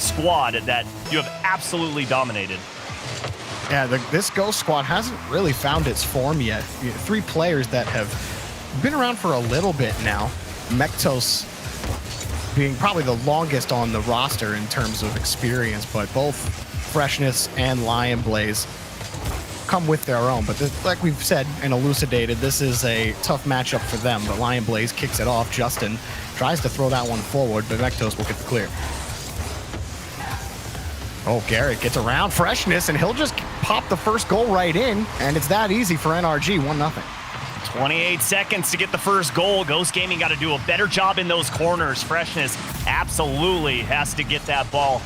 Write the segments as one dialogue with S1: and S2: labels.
S1: squad that you have absolutely dominated.
S2: Yeah, this Ghost squad hasn't really found its form yet. 3 players that have been around for a little bit now. Mektos being probably the longest on the roster in terms of experience, but both Freshness and Lion Blaze come with their own. But this, like we've said and elucidated, this is a tough matchup for them. But Lion Blaze kicks it off. Justin tries to throw that one forward, but Mektos will get the clear. Oh, Garrett gets around Freshness, and he'll just pop the first goal right in, and it's that easy for NRG, 1-0.
S1: 28 seconds to get the first goal. Ghost Gaming got to do a better job in those corners. Freshness absolutely has to get that ball.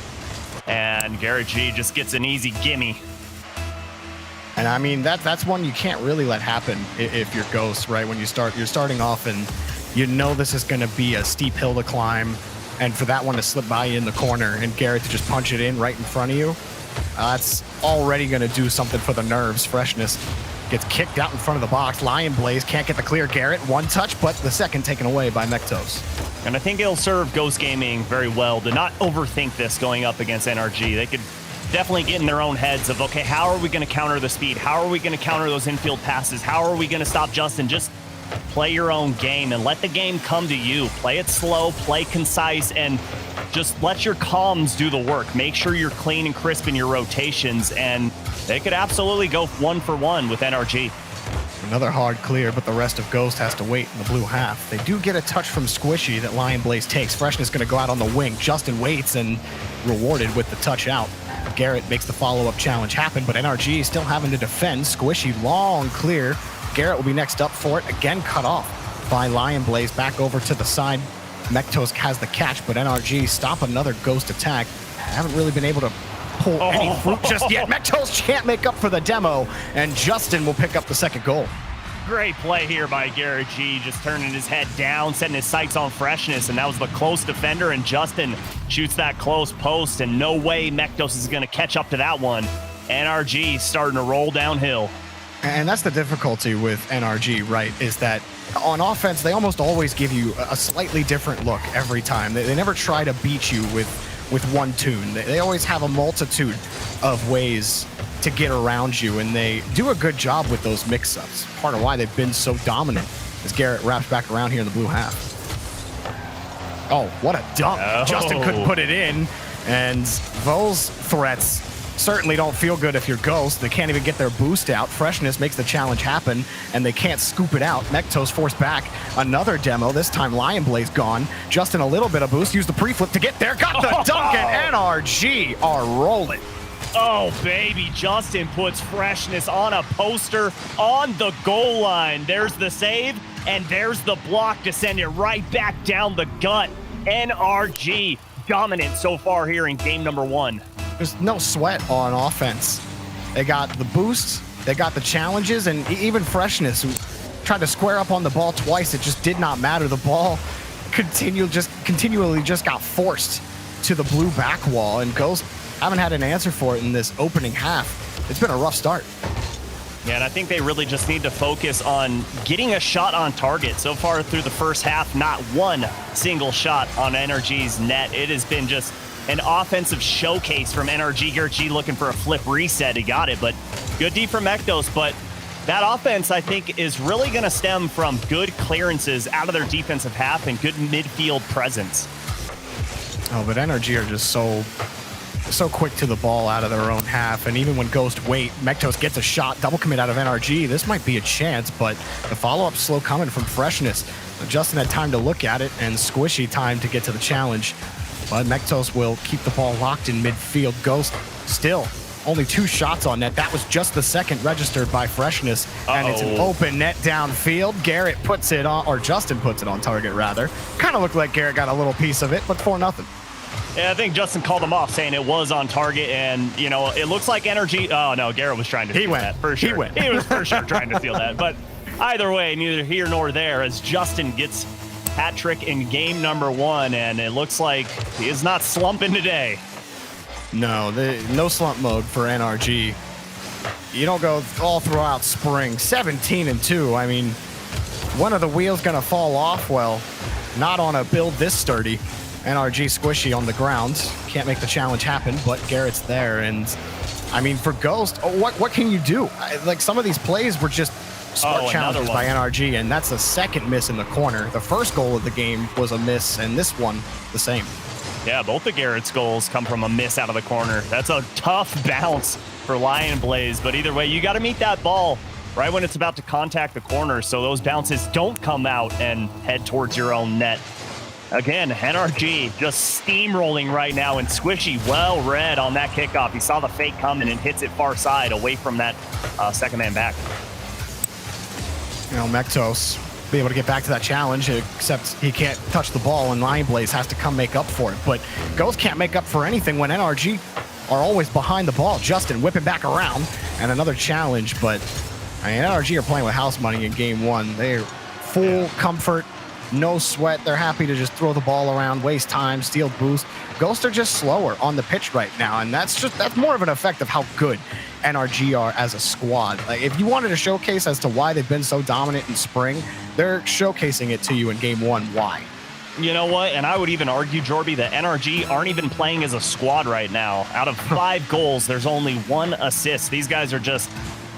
S1: And Garrett G just gets an easy gimme.
S2: And I mean, that's one you can't really let happen if you're Ghost, right? When you're starting off and you know this is going to be a steep hill to climb, and for that one to slip by you in the corner and Garrett to just punch it in right in front of you, that's already going to do something for the nerves. Freshness gets kicked out in front of the box. Lion Blaze can't get the clear. Garrett, one touch, but the second taken away by Mektos.
S1: And I think it'll serve Ghost Gaming very well to not overthink this going up against NRG. They could definitely get in their own heads of, okay, how are we going to counter the speed? How are we going to counter those infield passes? How are we going to stop Justin? Just play your own game and let the game come to you. Play it slow, play concise, and just let your comms do the work. Make sure you're clean and crisp in your rotations, and they could absolutely go 1-for-1 with NRG.
S2: Another hard clear, but the rest of Ghost has to wait in the blue half. They do get a touch from Squishy that Lion Blaze takes. Freshness going to go out on the wing. Justin waits and rewarded with the touch out. Garrett makes the follow-up challenge happen, but NRG still having to defend. Squishy long clear. Garrett will be next up for it. Again cut off by Lion Blaze. Back over to the side. Mektos has the catch, but NRG stop another Ghost attack. Haven't really been able to pull any fruit just yet. Mektos can't make up for the demo, and Justin will pick up the second goal.
S1: Great play here by Garrett G, just turning his head down, setting his sights on Freshness, and that was the close defender, and Justin shoots that close post, and no way Mektos is going to catch up to that one. NRG starting to roll downhill.
S2: And that's the difficulty with NRG, right, is that on offense, they almost always give you a slightly different look every time. They never try to beat you with one tune. They always have a multitude of ways to get around you, and they do a good job with those mix-ups. Part of why they've been so dominant as Garrett wraps back around here in the blue half. Oh, what a dunk.
S1: Oh.
S2: Justin couldn't put it in, and those threats certainly don't feel good if you're Ghost. They can't even get their boost out. Freshness makes the challenge happen, and they can't scoop it out. Mektos forced back another demo. This time Lion Blaze gone. Justin a little bit of boost, used the pre-flip to get there. Got the dunk, and NRG are rolling.
S1: Oh, baby, Justin puts Freshness on a poster on the goal line. There's the save, and there's the block to send it right back down the gut. NRG dominant so far here in game number 1.
S2: There's no sweat on offense. They got the boosts, they got the challenges, and even Freshness, who tried to square up on the ball twice. It just did not matter. The ball continually just got forced to the blue back wall, and Ghost haven't had an answer for it in this opening half. It's been a rough start.
S1: Yeah, and I think they really just need to focus on getting a shot on target. So far through the first half, not one single shot on NRG's net. It has been just an offensive showcase from NRG. Garrett G looking for a flip reset. He got it, but good D from Mektos. But that offense, I think, is really going to stem from good clearances out of their defensive half and good midfield presence.
S2: Oh, but NRG are just so quick to the ball out of their own half, and even when Ghost wait, Mektos gets a shot, double commit out of NRG. This might be a chance, but the follow-up slow coming from Freshness. Justin had time to look at it, and Squishy time to get to the challenge. But Mektos will keep the ball locked in midfield. Ghost still only 2 shots on net. That was just the second registered by Freshness, and it's an open net downfield. Garrett puts it on, or Justin puts it on target, rather. Kind of looked like Garrett got a little piece of it, but 4-0.
S1: Yeah, I think Justin called him off, saying it was on target, and, you know, it looks like NRG... Oh, no, Garrett was trying to steal that, for sure. He was for sure trying to steal that, but either way, neither here nor there, as Justin gets hat trick in game number 1, and it looks like he is not slumping today.
S2: No, no slump mode for NRG. You don't go all throughout spring. 17-2. I mean, when are the wheels going to fall off? Well, not on a build this sturdy. NRG squishy on the ground. Can't make the challenge happen, but Garrett's there. And I mean, for Ghost, what can you do? Like, some of these plays were just smart challenges by NRG, and that's the second miss in the corner. The first goal of the game was a miss, and this one, the same.
S1: Yeah, both of Garrett's goals come from a miss out of the corner. That's a tough bounce for Lion Blaze, but either way, you got to meet that ball right when it's about to contact the corner, so those bounces don't come out and head towards your own net. Again, NRG just steamrolling right now, and Squishy well read on that kickoff. He saw the fake coming and hits it far side away from that second man back.
S2: You know, Mektos be able to get back to that challenge, except he can't touch the ball, and Lion Blaze has to come make up for it. But Ghost can't make up for anything when NRG are always behind the ball. Justin whipping back around, and another challenge. But I mean, NRG are playing with house money in game one. They're full comfort, no sweat. They're happy to just throw the ball around, waste time, steal boost. Ghosts are just slower on the pitch right now, and that's more of an effect of how good NRG are as a squad. Like, if you wanted to showcase as to why they've been so dominant in spring, they're showcasing it to you in game one. Why?
S1: You know what? And I would even argue, Jorby, that NRG aren't even playing as a squad right now. Out of 5 goals, there's only 1 assist. These guys are just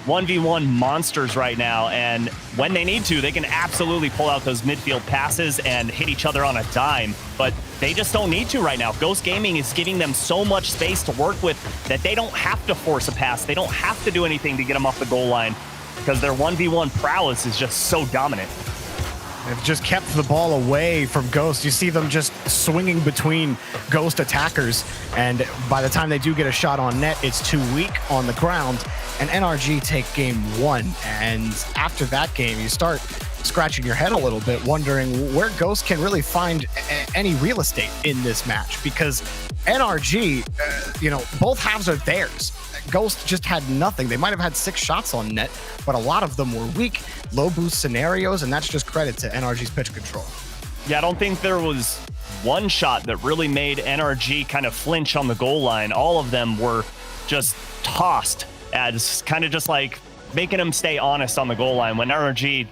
S1: 1v1 monsters right now, and when they need to, they can absolutely pull out those midfield passes and hit each other on a dime, but they just don't need to right now. Ghost Gaming is giving them so much space to work with that they don't have to force a pass. They don't have to do anything to get them off the goal line because their 1v1 prowess is just so dominant.
S2: They've just kept the ball away from Ghost. You see them just swinging between Ghost attackers, and by the time they do get a shot on net, it's too weak on the ground, and NRG take game one. And after that game, you start scratching your head a little bit, wondering where Ghost can really find any real estate in this match, because NRG, both halves are theirs. Ghost just had nothing. They might have had 6 shots on net, but a lot of them were weak, low boost scenarios, and that's just credit to NRG's pitch control.
S1: Yeah, I don't think there was one shot that really made NRG kind of flinch on the goal line. All of them were just tossed as kind of just like making them stay honest on the goal line. When NRG,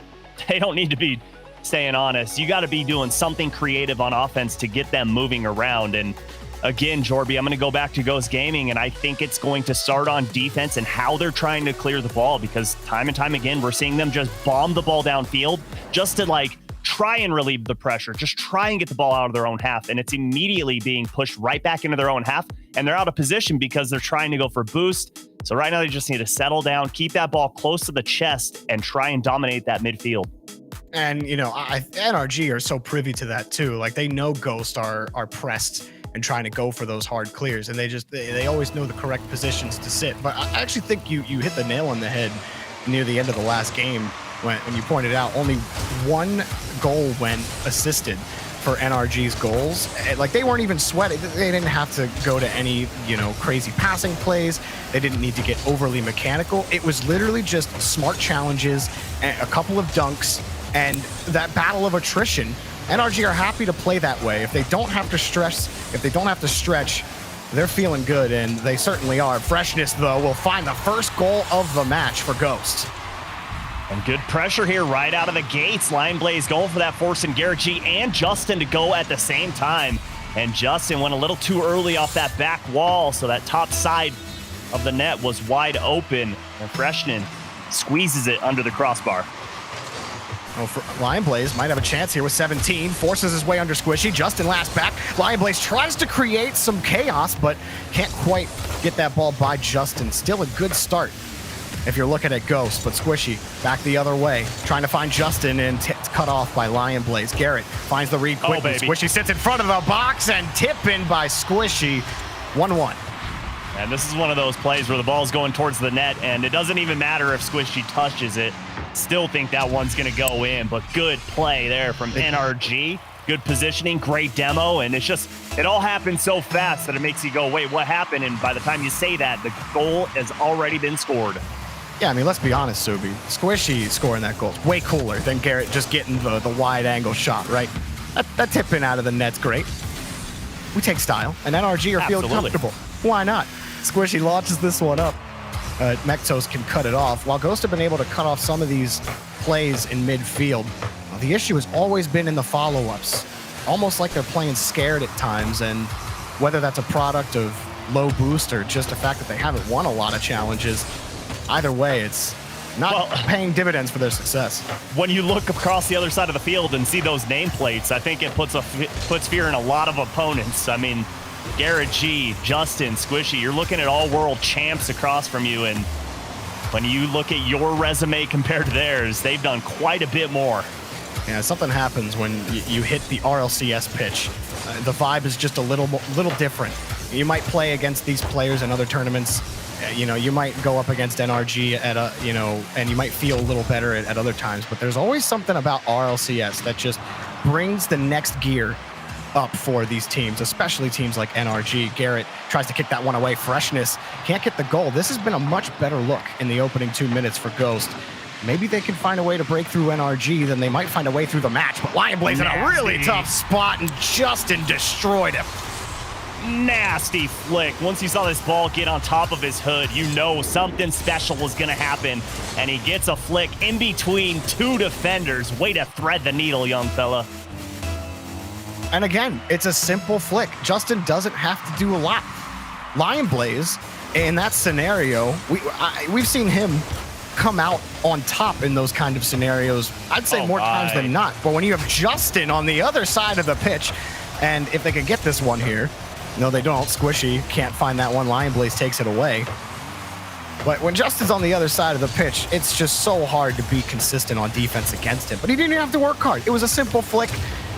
S1: they don't need to be staying honest. You got to be doing something creative on offense to get them moving around. And again, Jorby, I'm going to go back to Ghost Gaming, and I think it's going to start on defense and how they're trying to clear the ball, because time and time again, we're seeing them just bomb the ball downfield just to try and relieve the pressure, just try and get the ball out of their own half, and it's immediately being pushed right back into their own half, and they're out of position because they're trying to go for boost. So right now they just need to settle down, keep that ball close to the chest, and try and dominate that midfield.
S2: And, NRG are so privy to that too. Like, they know Ghost are pressed and trying to go for those hard clears, and they always know the correct positions to sit. But I actually think you hit the nail on the head near the end of the last game when you pointed out only 1 goal went assisted for NRG's goals. Like, they weren't even sweating. They didn't have to go to any, crazy passing plays. They didn't need to get overly mechanical. It was literally just smart challenges, a couple of dunks, and that battle of attrition. NRG are happy to play that way. If they don't have to stretch, they're feeling good, and they certainly are. Freshness, though, will find the first goal of the match for Ghost.
S1: And good pressure here right out of the gates. Lion Blaze going for that, forcing Garrett G and Justin to go at the same time. And Justin went a little too early off that back wall, so that top side of the net was wide open. And Freshman squeezes it under the crossbar.
S2: Lion Blaze might have a chance here with 17, forces his way under Squishy. Justin last back. Lion Blaze tries to create some chaos, but can't quite get that ball by Justin. Still a good start if you're looking at Ghost, but Squishy back the other way, trying to find Justin, and cut off by Lion Blaze. Garrett finds the read quickly. Squishy sits in front of the box, and tip in by Squishy. 1-1.
S1: And this is one of those plays where the ball's going towards the net, and it doesn't even matter if Squishy touches it. Still think that one's going to go in, but good play there from NRG. Good positioning, great demo, and it all happened so fast that it makes you go, wait, what happened? And by the time you say that, the goal has already been scored.
S2: Yeah, I mean, let's be honest, Subi. Squishy scoring that goal is way cooler than Garrett just getting the wide angle shot, right? That tip in out of the net's great. We take style, and NRG are feeling comfortable. Why not? Squishy launches this one up. Mektos can cut it off. While Ghost have been able to cut off some of these plays in midfield, the issue has always been in the follow-ups. almost like they're playing scared at times, and whether that's a product of low boost or just the fact that they haven't won a lot of challenges, either way, it's not paying dividends for their success.
S1: When you look across the other side of the field and see those nameplates, I think it puts fear in a lot of opponents. I mean, Garrett G, Justin, Squishy, you're looking at all world champs across from you, and when you look at your resume compared to theirs, they've done quite a bit more.
S2: Yeah, something happens when you hit the RLCS pitch. The vibe is just a little different. You might play against these players in other tournaments. You might go up against NRG at and you might feel a little better at other times, but there's always something about RLCS that just brings the next gear up for these teams, especially teams like NRG. Garrett tries to kick that one away. Freshness can't get the goal. This has been a much better look in the opening 2 minutes for Ghost. Maybe they can find a way to break through NRG, then they might find a way through the match. But Lionblaze in a really tough spot, and Justin destroyed him.
S1: Nasty flick. Once you saw this ball get on top of his hood, you know something special was going to happen. And he gets a flick in between two defenders. Way to thread the needle, young fella.
S2: And again, it's a simple flick. Justin doesn't have to do a lot. Lionblaze, in that scenario, we've seen him come out on top in those kind of scenarios, I'd say more times than not. But when you have Justin on the other side of the pitch, and if they can get this one here, no, they don't. Squishy can't find that one. Lionblaze takes it away. But when Justin's on the other side of the pitch, it's just so hard to be consistent on defense against him. But he didn't even have to work hard. It was a simple flick,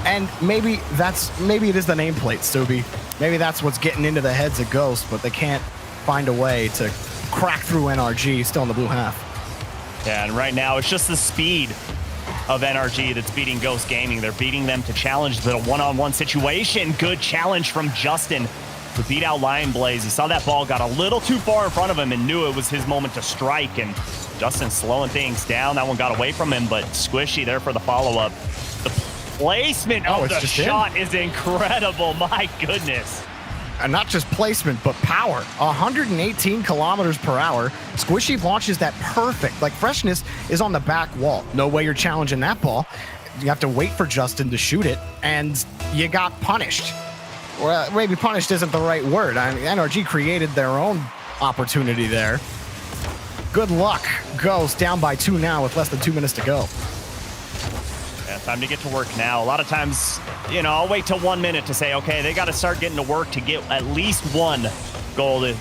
S2: and maybe it is the nameplate, Stubby. Maybe that's what's getting into the heads of Ghost, but they can't find a way to crack through NRG, still in the blue half.
S1: Yeah, and right now it's just the speed of NRG that's beating Ghost Gaming. They're beating them to challenge the one-on-one situation. Good challenge from Justin to beat out Lionblaze. He saw that ball got a little too far in front of him and knew it was his moment to strike, and Justin slowing things down. That one got away from him, but Squishy there for the follow-up. The placement of the shot is incredible. My goodness.
S2: And not just placement, but power. 118 kilometers per hour. Squishy launches that perfect. Like, Freshness is on the back wall. No way you're challenging that ball. You have to wait for Justin to shoot it, and you got punished. Well, maybe punished isn't the right word. I mean, NRG created their own opportunity there. Good luck. Ghost down by 2 now with less than 2 minutes to go.
S1: Yeah, time to get to work now. A lot of times, I'll wait till 1 minute to say, okay, they got to start getting to work to get at least one goal to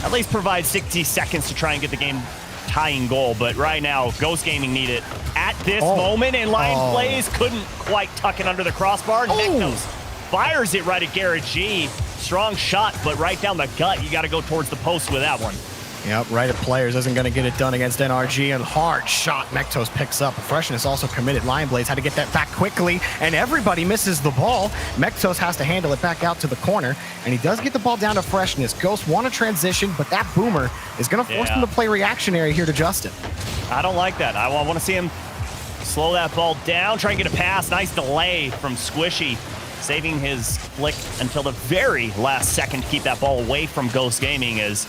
S1: at least provide 60 seconds to try and get the game tying goal. But right now, Ghost Gaming need it at this moment, and Lionblaze couldn't quite tuck it under the crossbar. Neknos fires it right at Garrett G. Strong shot, but right down the gut. You got to go towards the post with that one.
S2: Yep, right at players. Isn't going to get it done against NRG. And hard shot. Mektos picks up. Freshness also committed. Lionblaze had to get that back quickly, and everybody misses the ball. Mektos has to handle it back out to the corner, and he does get the ball down to Freshness. Ghost want to transition, but that boomer is going to force him to play reactionary here to Justin.
S1: I don't like that. I want to see him slow that ball down, try and get a pass. Nice delay from Squishy, saving his flick until the very last second to keep that ball away from Ghost Gaming, as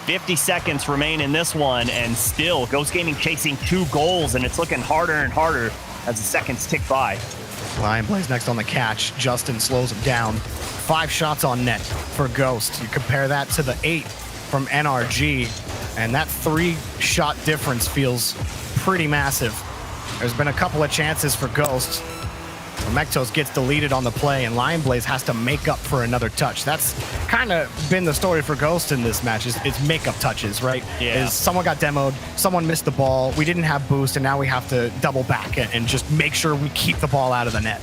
S1: 50 seconds remain in this one, and still Ghost Gaming chasing 2 goals, and it's looking harder and harder as the seconds tick by.
S2: Lionblaze next on the catch. Justin slows him down. 5 shots on net for Ghost. You compare that to the 8 from NRG, and that 3-shot difference feels pretty massive. There's been a couple of chances for Ghost. Mektos gets deleted on the play, and Lionblaze has to make up for another touch. That's kind of been the story for Ghost in this match, is make-up touches, right?
S1: Yeah.
S2: Is someone got demoed, someone missed the ball, we didn't have boost, and now we have to double back and just make sure we keep the ball out of the net.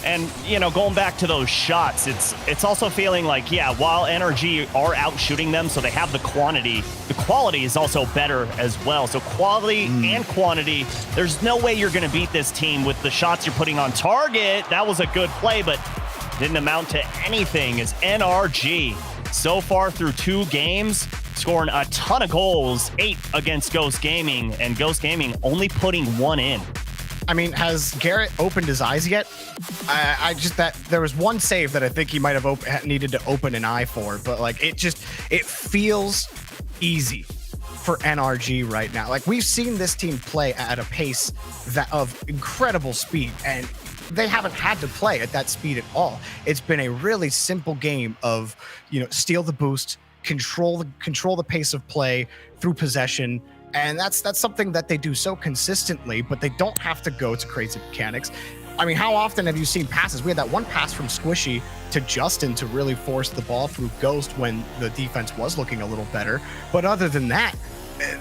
S1: And, going back to those shots, it's also feeling like, while NRG are out shooting them, so they have the quantity, the quality is also better as well. So quality and quantity, there's no way you're going to beat this team with the shots you're putting on target. That was a good play, but didn't amount to anything, as NRG, so far through 2 games, scoring a ton of goals, 8 against Ghost Gaming, and Ghost Gaming only putting 1 in.
S2: I mean, has Garrett opened his eyes yet? There was one save that I think he might have needed to open an eye for, but like it feels easy for NRG right now. Like, we've seen this team play at a pace of incredible speed, and they haven't had to play at that speed at all. It's been a really simple game of, steal the boost, control the pace of play through possession. And that's something that they do so consistently, but they don't have to go to crazy mechanics. I mean, how often have you seen passes? We had that one pass from Squishy to Justin to really force the ball through Ghost when the defense was looking a little better. But other than that,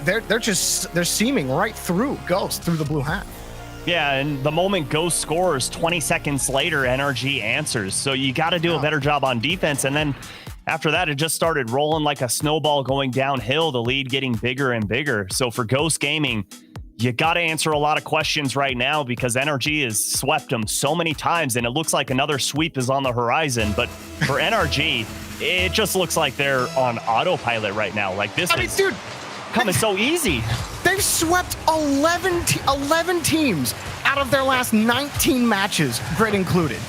S2: they're seaming right through Ghost through the blue half.
S1: Yeah, and the moment Ghost scores, 20 seconds later, NRG answers. So you got to do a better job on defense. And then after that, it just started rolling like a snowball going downhill, the lead getting bigger and bigger. So for Ghost Gaming, you got to answer a lot of questions right now because NRG has swept them so many times, and it looks like another sweep is on the horizon. But for NRG, it just looks like they're on autopilot right now. Like this is coming so easy.
S2: They've swept 11 teams out of their last 19 matches, grid included.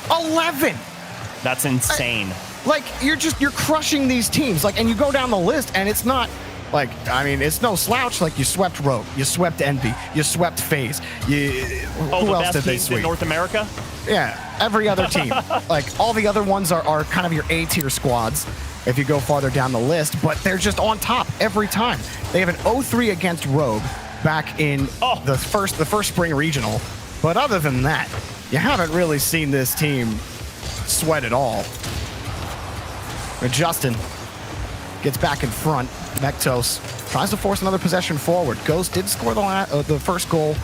S2: 11.
S1: That's insane.
S2: You're crushing these teams. And you go down the list, and it's not it's no slouch. You swept Rogue, you swept Envy, you swept FaZe. Who else did they sweep?
S1: In North America?
S2: Yeah, every other team. All the other ones are kind of your A-tier squads if you go farther down the list, but they're just on top every time. They have an 0-3 against Rogue back in the first spring regional. But other than that, you haven't really seen this team sweat at all. But Justin gets back in front. Mektos tries to force another possession forward. Ghost did score the first goal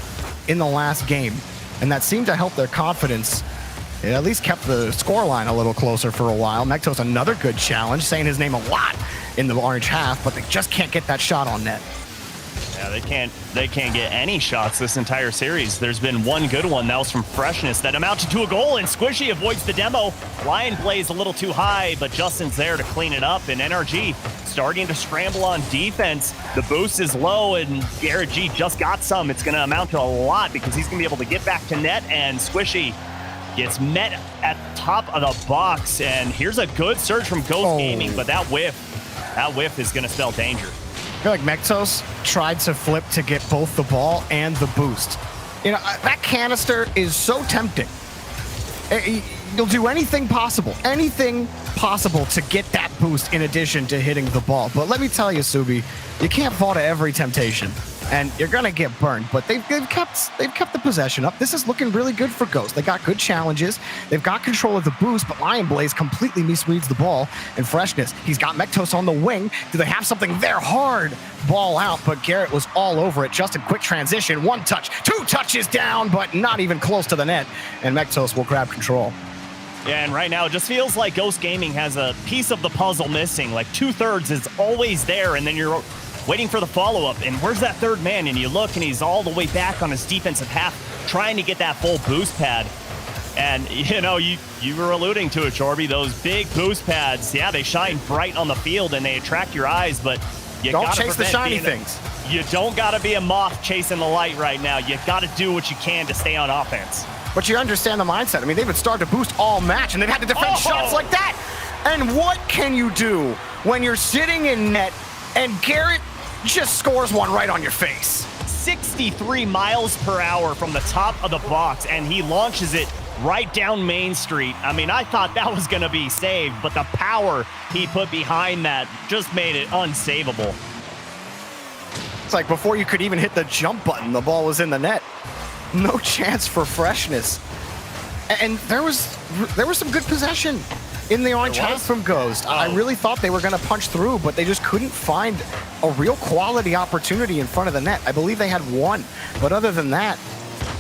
S2: in the last game, and that seemed to help their confidence. It at least kept the scoreline a little closer for a while. Mektos, another good challenge, saying his name a lot in the orange half, but they just can't get that shot on net.
S1: Yeah, they can't get any shots this entire series. There's been one good one. That was from Freshness that amounted to a goal, and Squishy avoids the demo. Lion plays a little too high, but Justin's there to clean it up, and NRG starting to scramble on defense. The boost is low, and Garrett G just got some. It's going to amount to a lot because he's going to be able to get back to net, and Squishy gets met at the top of the box. And here's a good surge from Ghost Gaming, but that whiff is going to spell danger.
S2: I feel like Mektos tried to flip to get both the ball and the boost. That canister is so tempting. You'll do anything possible to get that boost in addition to hitting the ball. But let me tell you, Subi, you can't fall to every temptation, and you're gonna get burned. But they've kept the possession up. This is looking really good for Ghost. They got good challenges. They've got control of the boost, but Lion Blaze completely misreads the ball. And Freshness, he's got Mektos on the wing. Do they have something there? Hard ball out, but Garrett was all over it. Just a quick transition, 1 touch, 2 touches down, but not even close to the net. And Mektos will grab control.
S1: Yeah, and right now it just feels like Ghost Gaming has a piece of the puzzle missing. 2/3 is always there, and then you're waiting for the follow-up. And where's that third man? And you look, and he's all the way back on his defensive half, trying to get that full boost pad. And, you were alluding to it, Jorby. Those big boost pads, yeah, they shine bright on the field, and they attract your eyes, but you
S2: don't chase the shiny things.
S1: You don't got to be a moth chasing the light right now. You got to do what you can to stay on offense.
S2: But you understand the mindset. I mean, they've been starting to boost all match, and they've had to defend shots like that. And what can you do when you're sitting in net and Garrett just scores one right on your face?
S1: 63 miles per hour from the top of the box, and he launches it right down Main Street. I mean, I thought that was going to be saved, but the power he put behind that just made it unsavable.
S2: It's like before you could even hit the jump button, the ball was in the net. No chance for Freshness. And there was some good possession in the orange half from Ghost. I really thought they were going to punch through, but they just couldn't find a real quality opportunity in front of the net. I believe they had one, but other than that,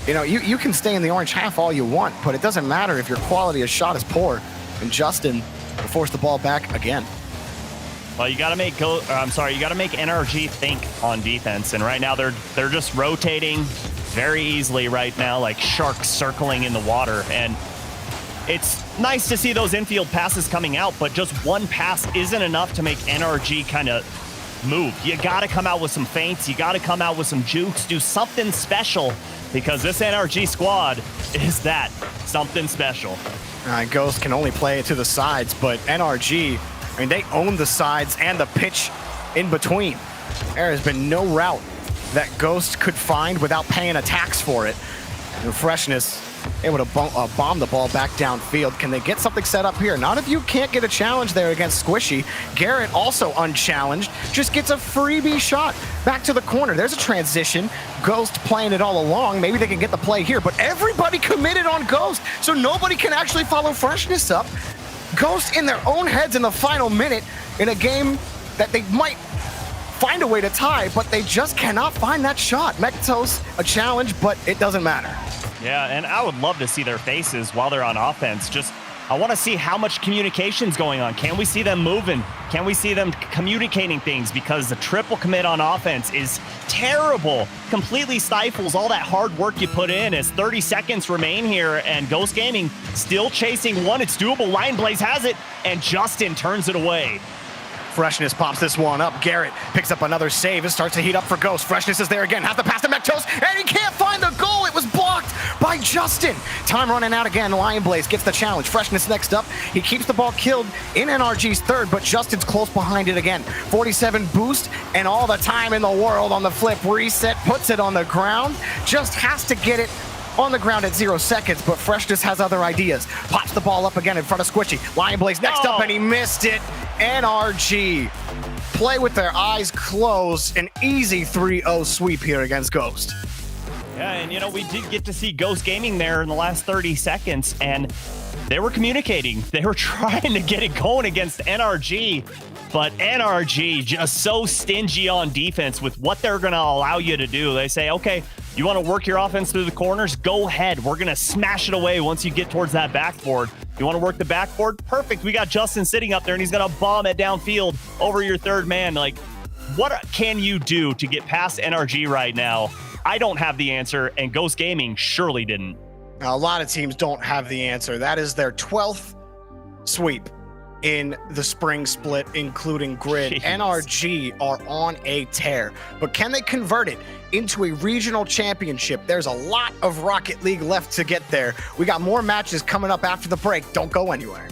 S2: you can stay in the orange half all you want, but it doesn't matter if your quality of shot is poor. And Justin will force the ball back again.
S1: Well, you got to make NRG think on defense, and right now they're just rotating very easily right now, like sharks circling in the water. And it's nice to see those infield passes coming out, but just one pass isn't enough to make NRG kind of move. You got to come out with some feints. You got to come out with some jukes, do something special, because this NRG squad is that, something special.
S2: Ghost can only play it to the sides, but NRG, I mean, they own the sides and the pitch in between. There has been no route that Ghost could find without paying a tax for it. And Freshness able to bomb the ball back downfield. Can they get something set up here? Not if you can't get a challenge there against Squishy. Garrett, also unchallenged, just gets a freebie shot back to the corner. There's a transition. Ghost playing it all along. Maybe they can get the play here, but everybody committed on Ghost, so nobody can actually follow Freshness up. Ghost in their own heads in the final minute in a game that they might find a way to tie, but they just cannot find that shot. Mektos, a challenge, but it doesn't matter.
S1: Yeah, and I would love to see their faces while they're on offense. I want to see how much communication's going on. Can we see them moving? Can we see them communicating things? Because the triple commit on offense is terrible. Completely stifles all that hard work you put in as 30 seconds remain here, and Ghost Gaming still chasing one. It's doable. Lion Blaze has it, and Justin turns it away.
S2: Freshness pops this one up. Garrett picks up another save. It starts to heat up for Ghost. Freshness is there again. Has the pass to Mektos, and he can't find the goal. It was blocked by Justin. Time running out again. Lion Blaze gets the challenge. Freshness next up. He keeps the ball killed in NRG's third, but Justin's close behind it again. 47 boost, and all the time in the world on the flip. Reset, puts it on the ground. Just has to get it on the ground at 0 seconds, but Freshness has other ideas. Pops the ball up again in front of Squishy. Lion Blaze next up, and he missed it. NRG play with their eyes closed. An easy 3-0 sweep here against Ghost.
S1: Yeah, and we did get to see Ghost Gaming there in the last 30 seconds, and they were communicating. They were trying to get it going against NRG, but NRG just so stingy on defense with what they're going to allow you to do. They say, okay, you want to work your offense through the corners? Go ahead. We're going to smash it away once you get towards that backboard. You want to work the backboard? Perfect. We got Justin sitting up there, and he's going to bomb it downfield over your third man. Like, what can you do to get past NRG right now? I don't have the answer, and Ghost Gaming surely didn't.
S2: Now, a lot of teams don't have the answer. That is their 12th sweep in the spring split, including Grid.
S1: Jeez.
S2: NRG are on a tear, but can they convert it into a regional championship? There's a lot of Rocket League left to get there. We got more matches coming up after the break. Don't go anywhere.